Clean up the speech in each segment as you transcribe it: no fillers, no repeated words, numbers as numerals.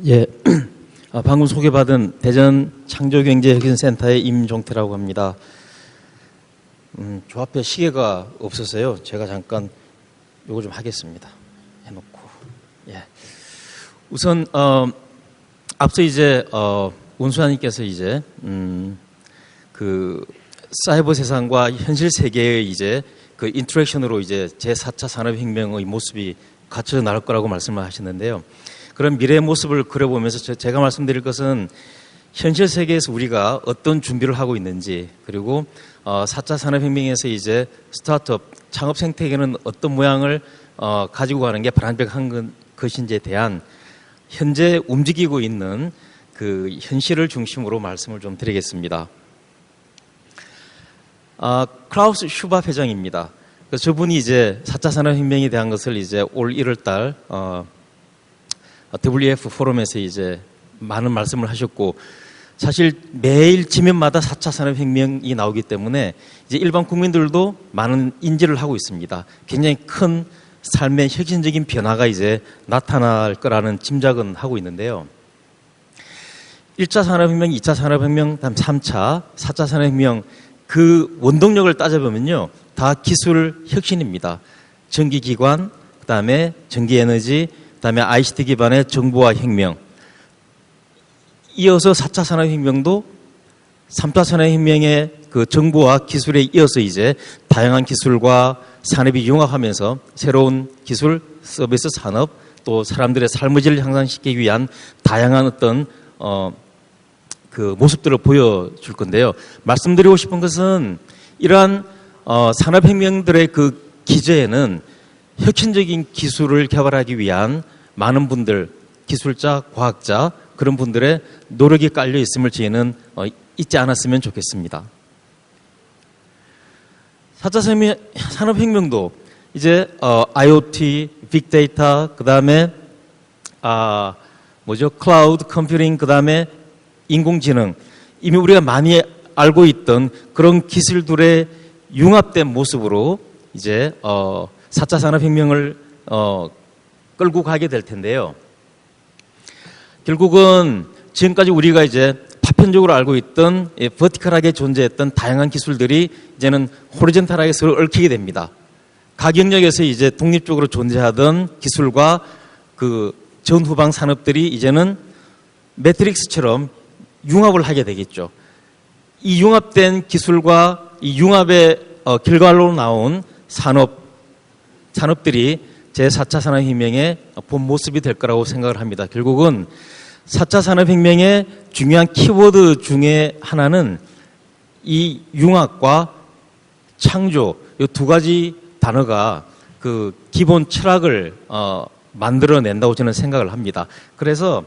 예, 방금 소개받은 대전 창조경제혁신센터의 임종태라고 합니다. 저 앞에 시계가 없어서요. 제가 잠깐 요거 좀 하겠습니다. 해놓고. 예. 우선 앞서 이제 운수아님께서 이제 그 사이버 세상과 현실 세계의 이제 그 인터랙션으로 이제 제4차 산업혁명의 모습이 갖춰져 나갈 거라고 말씀을 하셨는데요. 그런 미래의 모습을 그려보면서 제가 말씀드릴 것은 현실 세계에서 우리가 어떤 준비를 하고 있는지, 그리고 4차 산업혁명에서 이제 스타트업, 창업 생태계는 어떤 모양을 가지고 가는 게 바람직한 것인지에 대한 현재 움직이고 있는 그 현실을 중심으로 말씀을 좀 드리겠습니다. 클라우스 슈밥 회장입니다. 저분이 이제 4차 산업혁명에 대한 것을 이제 올 1월 달 WF 포럼에서 이제 많은 말씀을 하셨고, 사실 매일 지면마다 4차 산업혁명이 나오기 때문에 이제 일반 국민들도 많은 인지를 하고 있습니다. 굉장히 큰 삶의 혁신적인 변화가 이제 나타날 거라는 짐작은 하고 있는데요. 1차 산업혁명, 2차 산업혁명, 다음 3차, 4차 산업혁명, 그 원동력을 따져보면요, 다 기술 혁신입니다. 전기기관, 그 다음에 전기에너지, 그 다음에 ICT 기반의 정보화 혁명. 이어서 4차 산업혁명도 3차 산업혁명의 그 정보와 기술에 이어서 이제 다양한 기술과 산업이 융합하면서 새로운 기술, 서비스 산업, 또 사람들의 삶의 질을 향상시키기 위한 다양한 어떤 그 모습들을 보여줄 건데요. 말씀드리고 싶은 것은 이러한 산업혁명들의 그 기저에는 혁신적인 기술을 개발하기 위한 많은 분들, 기술자, 과학자, 그런 분들의 노력이 깔려 있음을 저희는 잊지 않았으면 좋겠습니다. 4차 산업혁명도 이제 IoT, 빅데이터, 그 다음에 클라우드 컴퓨팅, 그 다음에 인공지능, 이미 우리가 많이 알고 있던 그런 기술들의 융합된 모습으로 이제 4차 산업혁명을 끌고 가게 될 텐데요. 결국은 지금까지 우리가 이제 파편적으로 알고 있던 버티컬하게 존재했던 다양한 기술들이 이제는 호리젠탈하게 서로 얽히게 됩니다. 각 영역에서 이제 독립적으로 존재하던 기술과 그 전후방 산업들이 이제는 매트릭스처럼 융합을 하게 되겠죠. 이 융합된 기술과 이 융합의 결과로 나온 산업들이 제4차 산업혁명의 본 모습이 될 거라고 생각을 합니다. 결국은 4차 산업혁명의 중요한 키워드 중에 하나는 이 융합과 창조, 이 두 가지 단어가 그 기본 철학을 만들어낸다고 저는 생각을 합니다. 그래서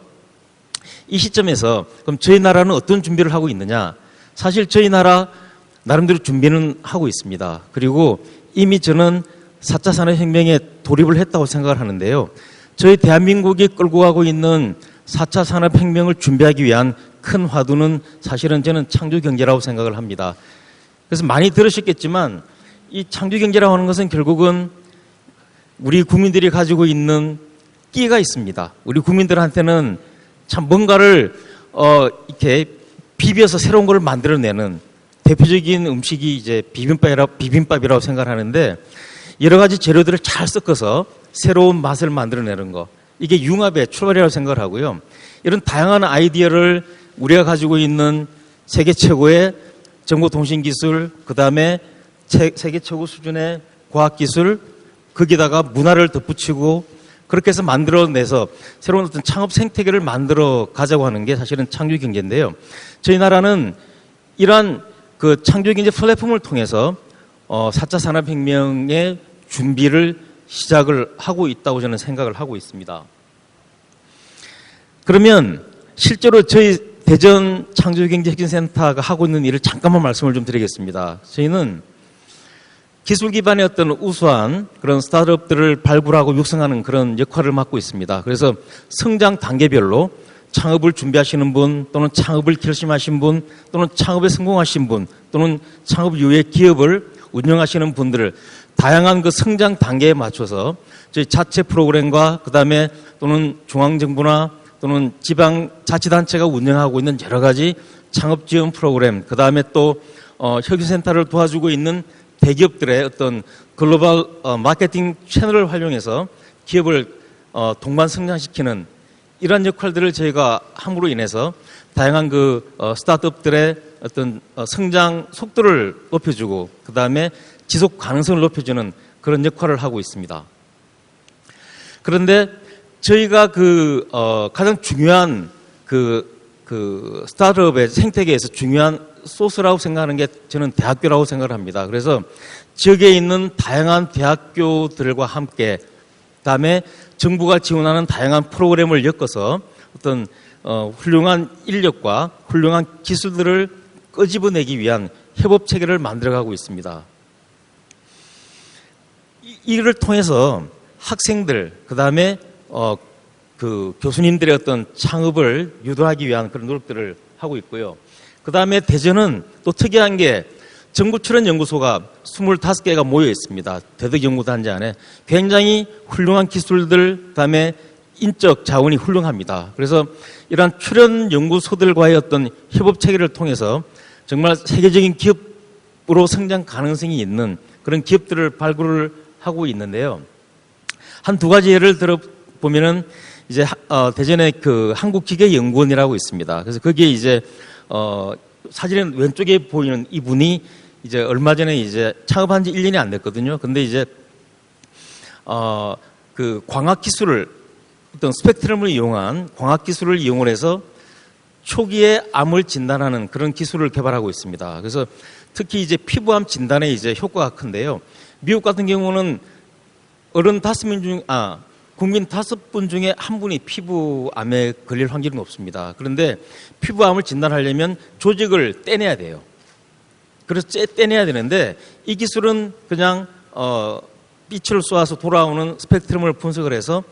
이 시점에서 그럼 저희 나라는 어떤 준비를 하고 있느냐? 사실 저희 나라 나름대로 준비는 하고 있습니다. 그리고 이미 저는 4차 산업혁명에 돌입을 했다고 생각을 하는데요. 저희 대한민국이 끌고 가고 있는 4차 산업혁명을 준비하기 위한 큰 화두는 사실은 저는 창조경제라고 생각을 합니다. 그래서 많이 들으셨겠지만 이 창조경제라고 하는 것은 결국은 우리 국민들이 가지고 있는 끼가 있습니다. 우리 국민들한테는 참 뭔가를 이렇게 비벼서 새로운 걸 만들어내는 대표적인 음식이 이제 비빔밥이라고 생각하는데, 여러 가지 재료들을 잘 섞어서 새로운 맛을 만들어내는 거, 이게 융합의 출발이라고 생각을 하고요. 이런 다양한 아이디어를 우리가 가지고 있는 세계 최고의 정보통신기술, 그 다음에 세계 최고 수준의 과학기술, 거기다가 문화를 덧붙이고 그렇게 해서 만들어내서 새로운 어떤 창업 생태계를 만들어 가자고 하는 게 사실은 창조경제인데요. 저희 나라는 이러한 그 창조경제 플랫폼을 통해서 4차 산업혁명의 준비를 시작을 하고 있다고 저는 생각을 하고 있습니다. 그러면 실제로 저희 대전 창조경제혁신센터가 하고 있는 일을 잠깐만 말씀을 좀 드리겠습니다. 저희는 기술 기반의 어떤 우수한 그런 스타트업들을 발굴하고 육성하는 그런 역할을 맡고 있습니다. 그래서 성장 단계별로 창업을 준비하시는 분, 또는 창업을 결심하신 분, 또는 창업에 성공하신 분, 또는 창업 이후에 기업을 운영하시는 분들을 다양한 그 성장 단계에 맞춰서 저희 자체 프로그램과 그 다음에 또는 중앙정부나 또는 지방자치단체가 운영하고 있는 여러 가지 창업 지원 프로그램, 그 다음에 또 혁신센터를 도와주고 있는 대기업들의 어떤 글로벌 마케팅 채널을 활용해서 기업을 동반 성장시키는 이러한 역할들을 저희가 함으로 인해서 다양한 그 스타트업들의 어떤 성장 속도를 높여주고 그 다음에 지속 가능성을 높여주는 그런 역할을 하고 있습니다. 그런데 저희가 가장 중요한 스타트업의 생태계에서 중요한 소스라고 생각하는 게 저는 대학교라고 생각을 합니다. 그래서 지역에 있는 다양한 대학교들과 함께 그다음에 정부가 지원하는 다양한 프로그램을 엮어서 어떤 훌륭한 인력과 훌륭한 기술들을 끄집어내기 위한 협업 체계를 만들어가고 있습니다. 이를 통해서 학생들 그다음에 교수님들의 어떤 창업을 유도하기 위한 그런 노력들을 하고 있고요. 그다음에 대전은 또 특이한 게 정부출연연구소가 25개가 모여 있습니다. 대덕연구단지 안에 굉장히 훌륭한 기술들, 그다음에 인적 자원이 훌륭합니다. 그래서 이러한 출연연구소들과의 어떤 협업 체계를 통해서 정말 세계적인 기업으로 성장 가능성이 있는 그런 기업들을 발굴을 하고 있는데요. 한 두 가지 예를 들어보면은 이제 대전에 한국기계연구원이라고 있습니다. 그래서 거기에 이제 사진의 왼쪽에 보이는 이분이 이제 얼마 전에 이제 창업한 지 1년이 안 됐거든요. 근데 이제 광학 기술을 어떤 스펙트럼을 이용한 광학 기술을 이용을 해서 초기에 암을 진단하는 그런 기술을 개발하고 있습니다. 그래서 특히 이제 피부암 진단에 이제 효과가 큰데요. 미국 같은 경우는 국민 5분 중에 1분이 피부암에 걸릴 확률이 높습니다. 그런데 피부암을 진단하려면 조직을 떼내야 돼요. 그래서 떼내야 되는데 이 기술은 그냥 빛을 쏘아서 돌아오는 스펙트럼을 분석을 해서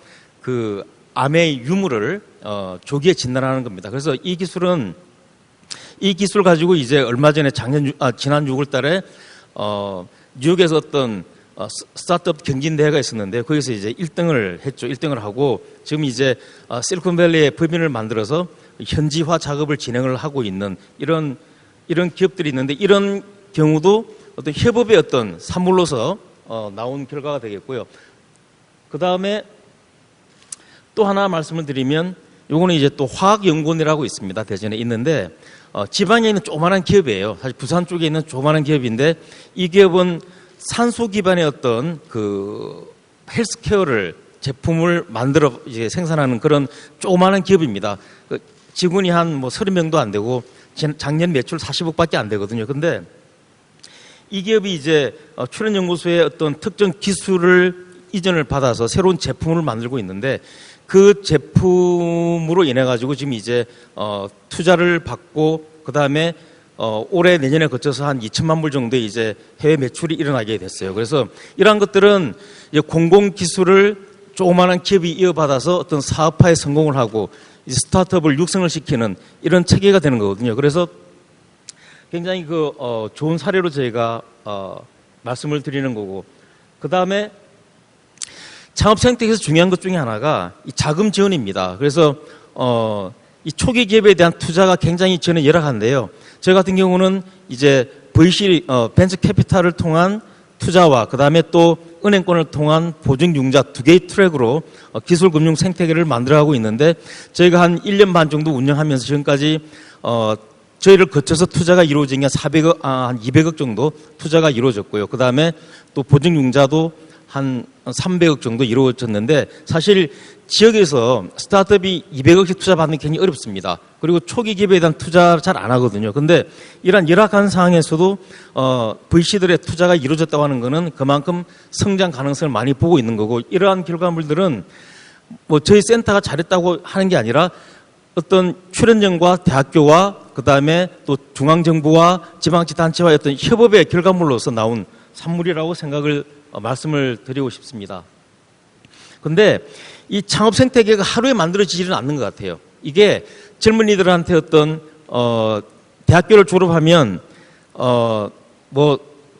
그 암의 유무를 조기에 진단하는 겁니다. 그래서 이 기술 가지고 이제 얼마 전에 지난 6월 달에 뉴욕에서 어떤 스타트업 경진대회가 있었는데 거기서 이제 1등을 했죠. 1등을 하고 지금 이제 실리콘밸리에 법인을 만들어서 현지화 작업을 진행을 하고 있는 이런 기업들이 있는데 이런 경우도 어떤 협업의 어떤 산물로서 나온 결과가 되겠고요. 그 다음에 또 하나 말씀을 드리면 요거는 이제 또 화학연구원이라고 있습니다. 대전에 있는데 지방에 있는 조그마한 기업이에요. 사실 부산 쪽에 있는 조그마한 기업인데 이 기업은 산소 기반의 어떤 헬스케어를 제품을 만들어 이제 생산하는 그런 조그마한 기업입니다. 직원이 한 30명도 안 되고 작년 매출 40억밖에 안 되거든요. 근데 이 기업이 이제 출연연구소의 어떤 특정 기술을 이전을 받아서 새로운 제품을 만들고 있는데 그 제품으로 인해 가지고 지금 이제 투자를 받고 그 다음에 올해 내년에 거쳐서 한 2천만 불 정도의 이제 해외 매출이 일어나게 됐어요. 그래서 이러한 것들은 이제 공공 기술을 조그마한 기업이 이어받아서 어떤 사업화에 성공을 하고 이제 스타트업을 육성을 시키는 이런 체계가 되는 거거든요. 그래서 굉장히 좋은 사례로 저희가 말씀을 드리는 거고 그 다음에 창업 생태계에서 중요한 것 중에 하나가 이 자금 지원입니다. 그래서 이 초기 기업에 대한 투자가 굉장히 저는 열악한데요. 저희 같은 경우는 이제 VC 벤처 캐피탈을 통한 투자와 그 다음에 또 은행권을 통한 보증융자 2개의 트랙으로 기술금융 생태계를 만들어가고 있는데 저희가 한 1년 반 정도 운영하면서 지금까지 저희를 거쳐서 투자가 이루어진 게 한 200억 정도 투자가 이루어졌고요. 그 다음에 또 보증융자도 한 300억 정도 이루어졌는데 사실 지역에서 스타트업이 200억씩 투자받는 게 굉장히 어렵습니다. 그리고 초기 기업에 대한 투자 잘 안 하거든요. 근데 이러한 열악한 상황에서도 VC들의 투자가 이루어졌다고 하는 것은 그만큼 성장 가능성을 많이 보고 있는 거고 이러한 결과물들은 저희 센터가 잘했다고 하는 게 아니라 어떤 출연정과 대학교와 그 다음에 또 중앙정부와 지방자치단체와의 어떤 협업의 결과물로서 나온 산물이라고 말씀을 드리고 싶습니다. 근데 이 창업 생태계가 하루에 만들어지지는 않는 것 같아요. 이게 젊은이들한테 어떤 대학교를 졸업하면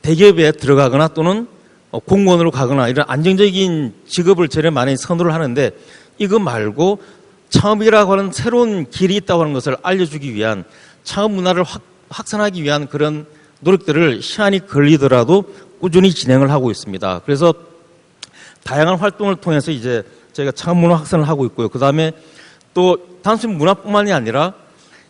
대기업에 들어가거나 또는 공무원으로 가거나 이런 안정적인 직업을 저는 많이 선호를 하는데 이거 말고 창업이라고 하는 새로운 길이 있다고 하는 것을 알려주기 위한 창업 문화를 확산하기 위한 그런 노력들을 시간이 걸리더라도 꾸준히 진행을 하고 있습니다. 그래서 다양한 활동을 통해서 이제 저희가 창업 문화 확산을 하고 있고요. 그 다음에 또 단순히 문화뿐만이 아니라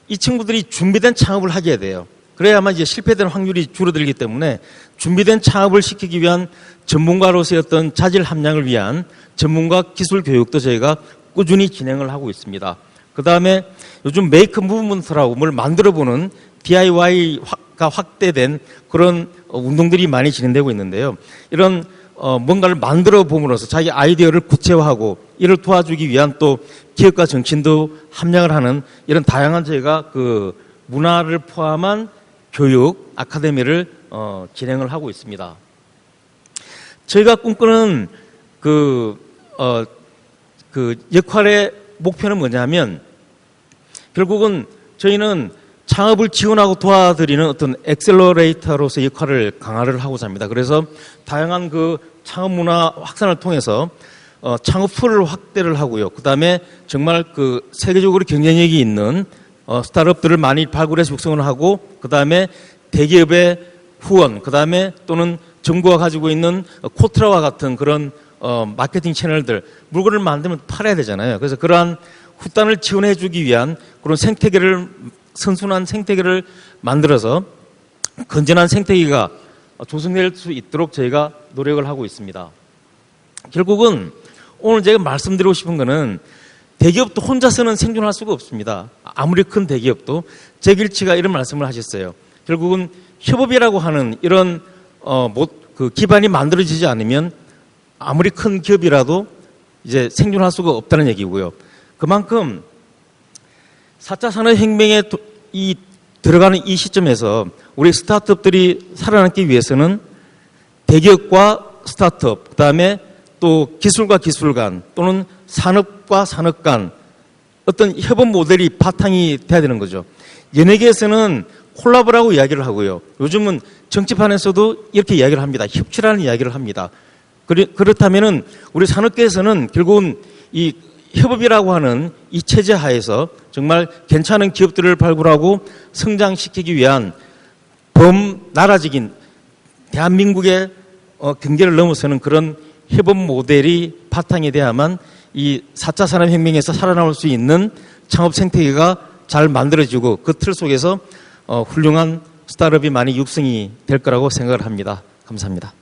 이 친구들이 준비된 창업을 하게 돼요. 그래야만 이제 실패되는 확률이 줄어들기 때문에 준비된 창업을 시키기 위한 전문가로서의 어떤 자질 함량을 위한 전문가 기술 교육도 저희가 꾸준히 진행을 하고 있습니다. 그 다음에 요즘 메이크 무브먼트라고 뭘 만들어보는 DIY가 확대된 그런 운동들이 많이 진행되고 있는데요. 이런 뭔가를 만들어 봄으로써 자기 아이디어를 구체화하고 이를 도와주기 위한 또 기업가 정신도 함량을 하는 이런 다양한 저희가 그 문화를 포함한 교육 아카데미를 진행을 하고 있습니다. 저희가 꿈꾸는 그 역할의 목표는 뭐냐면 결국은 저희는 창업을 지원하고 도와드리는 어떤 엑셀러레이터로서 역할을 강화를 하고자 합니다. 그래서 다양한 그 창업 문화 확산을 통해서 창업 풀을 확대를 하고요. 그 다음에 정말 그 세계적으로 경쟁력이 있는 스타트업들을 많이 발굴해서 육성을 하고 그 다음에 대기업의 후원, 그 다음에 또는 정부가 가지고 있는 코트라와 같은 그런 마케팅 채널들 물건을 만들면 팔아야 되잖아요. 그래서 그러한 후단을 지원해주기 위한 그런 생태계를 선순환 생태계를 만들어서 건전한 생태계가 조성될 수 있도록 저희가 노력을 하고 있습니다. 결국은 오늘 제가 말씀드리고 싶은 거는 대기업도 혼자서는 생존할 수가 없습니다. 아무리 큰 대기업도 잭일치가 이런 말씀을 하셨어요. 결국은 협업이라고 하는 이런 그 기반이 만들어지지 않으면 아무리 큰 기업이라도 이제 생존할 수가 없다는 얘기고요. 그만큼 4차 산업혁명에 들어가는 이 시점에서 우리 스타트업들이 살아남기 위해서는 대기업과 스타트업, 그 다음에 또 기술과 기술 간 또는 산업과 산업 간 어떤 협업 모델이 바탕이 돼야 되는 거죠. 연예계에서는 콜라보라고 이야기를 하고요. 요즘은 정치판에서도 이렇게 이야기를 합니다. 협치라는 이야기를 합니다. 그렇다면은 우리 산업계에서는 결국은 이 협업이라고 하는 이 체제 하에서 정말 괜찮은 기업들을 발굴하고 성장시키기 위한 범나라적인 대한민국의 경계를 넘어서는 그런 협업 모델이 바탕이 돼야만 이 4차 산업혁명에서 살아남을 수 있는 창업 생태계가 잘 만들어지고 그 틀 속에서 훌륭한 스타트업이 많이 육성이 될 거라고 생각을 합니다. 감사합니다.